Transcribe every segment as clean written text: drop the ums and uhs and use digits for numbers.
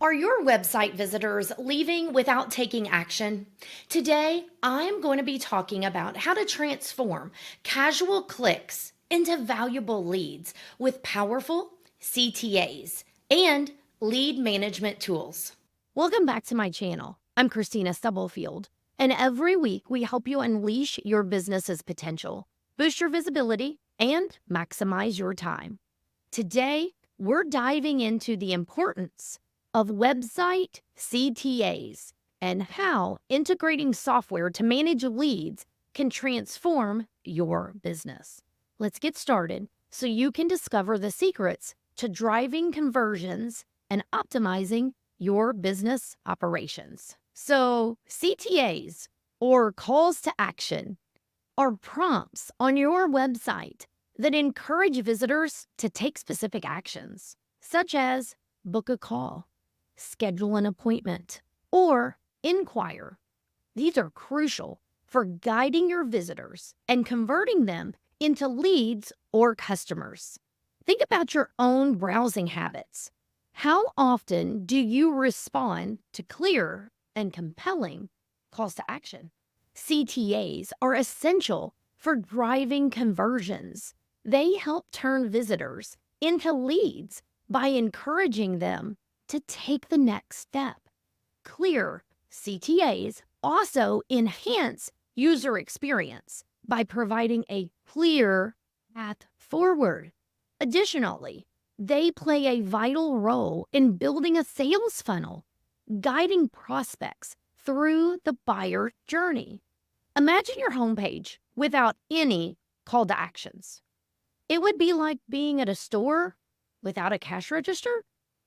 Are your website visitors leaving without taking action? Today, I'm going to be talking about how to transform casual clicks into valuable leads with powerful CTAs and lead management tools. Welcome back to my channel. I'm Kristina Stubblefield, and every week we help you unleash your business's potential, boost your visibility, and maximize your time. Today, we're diving into the importance of website CTAs and how integrating software to manage leads can transform your business. Let's get started so you can discover the secrets to driving conversions and optimizing your business operations. So, CTAs, or calls to action, are prompts on your website that encourage visitors to take specific actions, such as book a call, schedule an appointment, or inquire. These are crucial for guiding your visitors and converting them into leads or customers. Think about your own browsing habits. How often do you respond to clear and compelling calls to action? CTAs are essential for driving conversions. They help turn visitors into leads by encouraging them to take the next step. Clear CTAs also enhance user experience by providing a clear path forward. Additionally, they play a vital role in building a sales funnel, guiding prospects through the buyer journey. Imagine your homepage without any call to actions. It would be like being at a store without a cash register.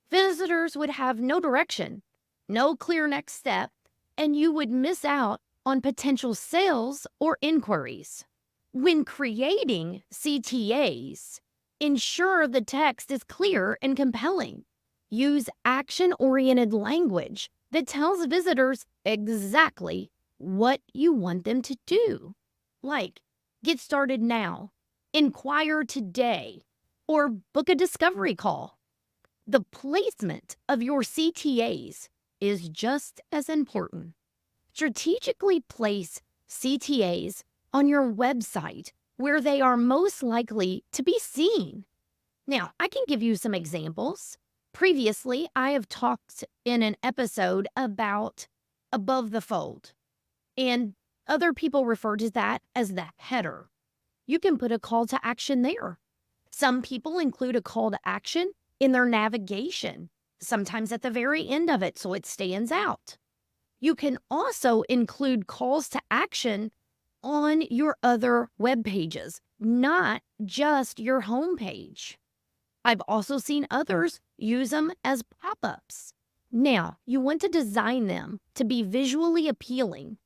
Visitors would have no direction, no clear next step, and you would miss out on potential sales or inquiries. When creating CTAs, ensure the text is clear and compelling. Use action-oriented language that tells visitors exactly what you want them to do. Like, get started now, inquire today, or book a discovery call. The placement of your CTAs is just as important. Strategically place CTAs on your website where they are most likely to be seen. Now, I can give you some examples. Previously, I have talked in an episode about above the fold, and other people refer to that as the header. You can put a call to action there. Some people include a call to action in their navigation, sometimes at the very end of it, so it stands out. You can also include calls to action on your other web pages, not just your homepage. I've also seen others use them as pop-ups. Now, you want to design them to be visually appealing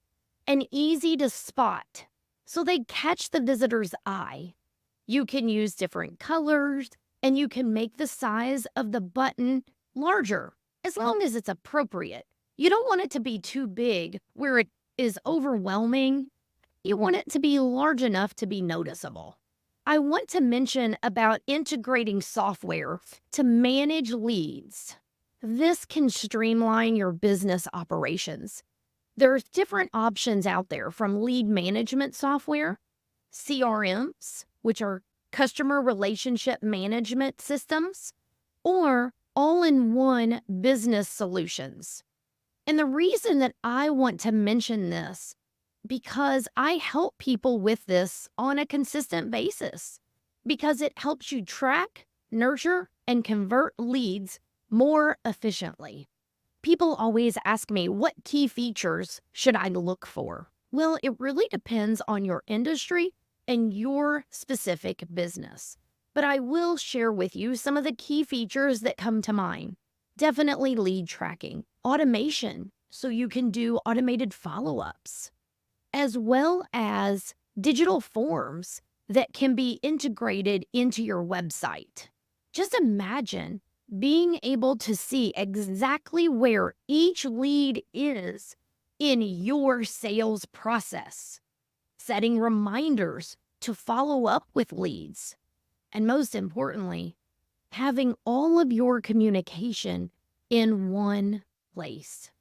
and easy to spot so they catch the visitor's eye. You can use different colors, and you can make the size of the button larger as long as it's appropriate. You don't want it to be too big where it is overwhelming. You want it to be large enough to be noticeable. I want to mention about integrating software to manage leads. This can streamline your business operations. There's different options out there, from lead management software, CRMs, which are customer relationship management systems, or all-in-one business solutions. And the reason that I want to mention this, because I help people with this on a consistent basis, because it helps you track, nurture, and convert leads more efficiently. People always ask me, what key features should I look for? Well, it really depends on your industry and your specific business. But I will share with you some of the key features that come to mind. Definitely lead tracking, automation, so you can do automated follow-ups, as well as digital forms that can be integrated into your website. Just imagine being able to see exactly where each lead is in your sales process, setting reminders to follow up with leads, and most importantly, having all of your communication in one place.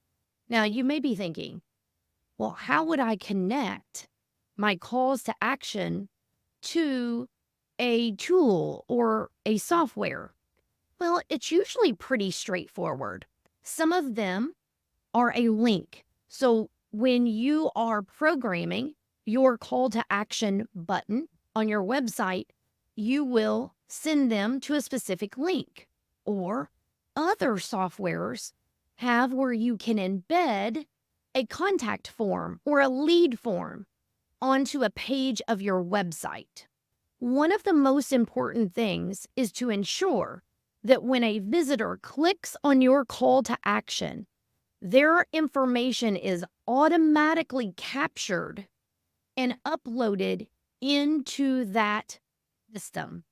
Now, you may be thinking, well, how would I connect my calls to action to a tool or a software? Well, it's usually pretty straightforward. Some of them are a link. So when you are programming your call to action button on your website, you will send them to a specific link. Or other softwares have where you can embed a contact form or a lead form onto a page of your website. One of the most important things is to ensure that when a visitor clicks on your call to action, their information is automatically captured and uploaded into that system.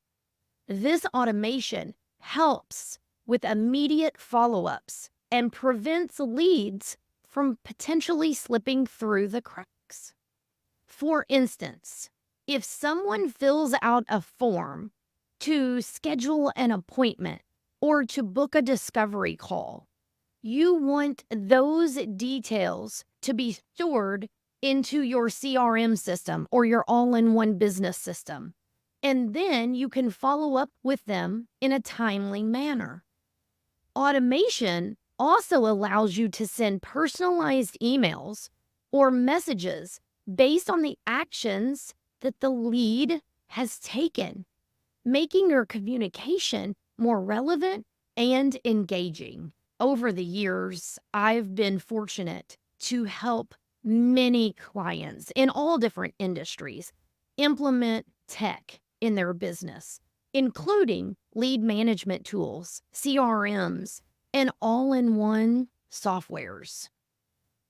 This automation helps with immediate follow-ups and prevents leads from potentially slipping through the cracks. For instance, if someone fills out a form to schedule an appointment or to book a discovery call, you want those details to be stored into your CRM system or your all-in-one business system. And then you can follow up with them in a timely manner. Automation also allows you to send personalized emails or messages based on the actions that the lead has taken, making your communication more relevant and engaging. Over the years, I've been fortunate to help many clients in all different industries implement tech in their business, including lead management tools, CRMs, and all-in-one softwares.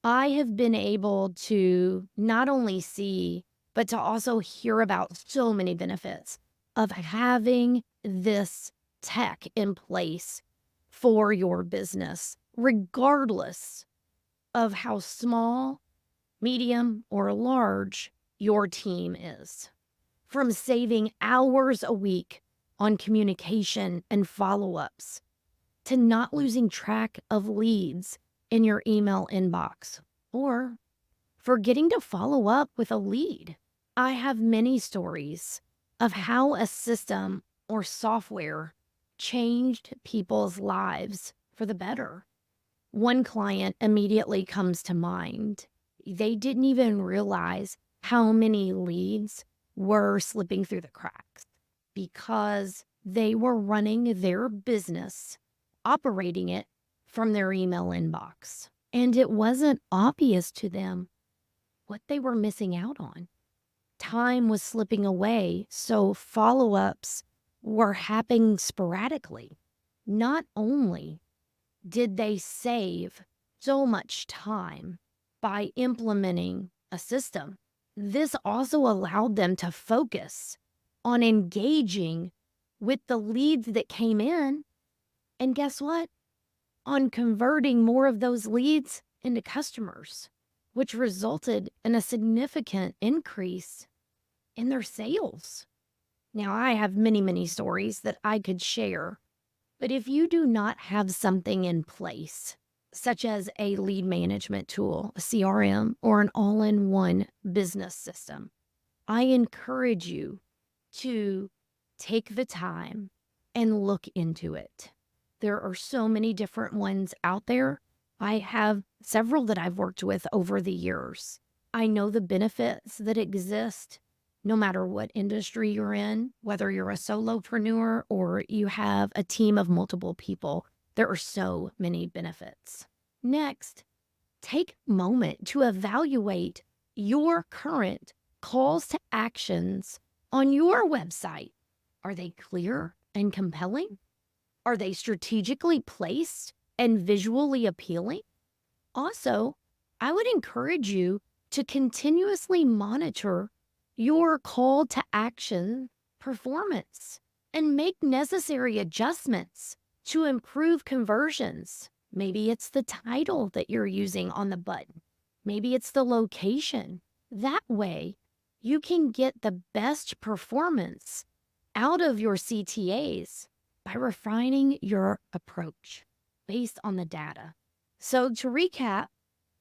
I have been able to not only see, but to also hear about so many benefits of having this tech in place for your business, regardless of how small, medium, or large your team is. From saving hours a week on communication and follow-ups to not losing track of leads in your email inbox or forgetting to follow up with a lead. I have many stories of how a system or software changed people's lives for the better. One client immediately comes to mind. They didn't even realize how many leads were slipping through the cracks because they were running their business, operating it from their email inbox. And it wasn't obvious to them what they were missing out on. Time was slipping away, so follow-ups were happening sporadically. Not only did they save so much time by implementing a system, this also allowed them to focus on engaging with the leads that came in. And guess what? On converting more of those leads into customers, which resulted in a significant increase in their sales. Now, I have many, many stories that I could share, but if you do not have something in place, such as a lead management tool, a CRM, or an all-in-one business system, I encourage you to take the time and look into it. There are so many different ones out there. I have several that I've worked with over the years. I know the benefits that exist no matter what industry you're in, whether you're a solopreneur or you have a team of multiple people. There are so many benefits. Next, take a moment to evaluate your current calls to actions on your website. Are they clear and compelling? Are they strategically placed and visually appealing? Also, I would encourage you to continuously monitor your call to action performance and make necessary adjustments to improve conversions. Maybe it's the title that you're using on the button. Maybe it's the location. That way, you can get the best performance out of your CTAs by refining your approach. based on the data. So to recap,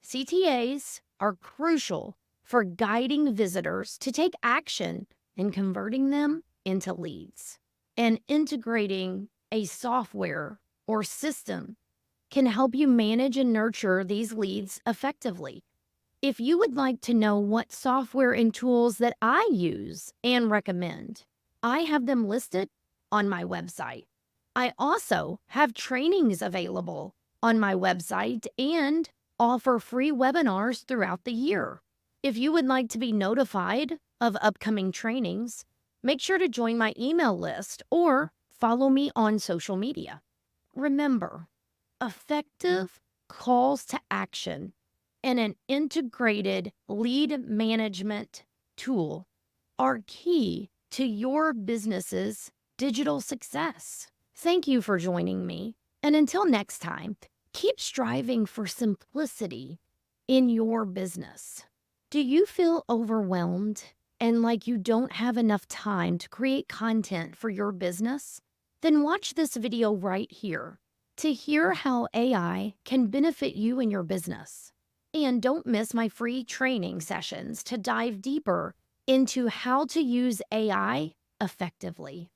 CTAs are crucial for guiding visitors to take action and converting them into leads. And integrating a software or system can help you manage and nurture these leads effectively. If you would like to know what software and tools that I use and recommend, I have them listed on my website. I also have trainings available on my website and offer free webinars throughout the year. If you would like to be notified of upcoming trainings, make sure to join my email list or follow me on social media. Remember, effective calls to action and an integrated lead management tool are key to your business's digital success. Thank you for joining me. And until next time, keep striving for simplicity in your business. Do you feel overwhelmed and like you don't have enough time to create content for your business? Then watch this video right here to hear how AI can benefit you and your business. And don't miss my free training sessions to dive deeper into how to use AI effectively.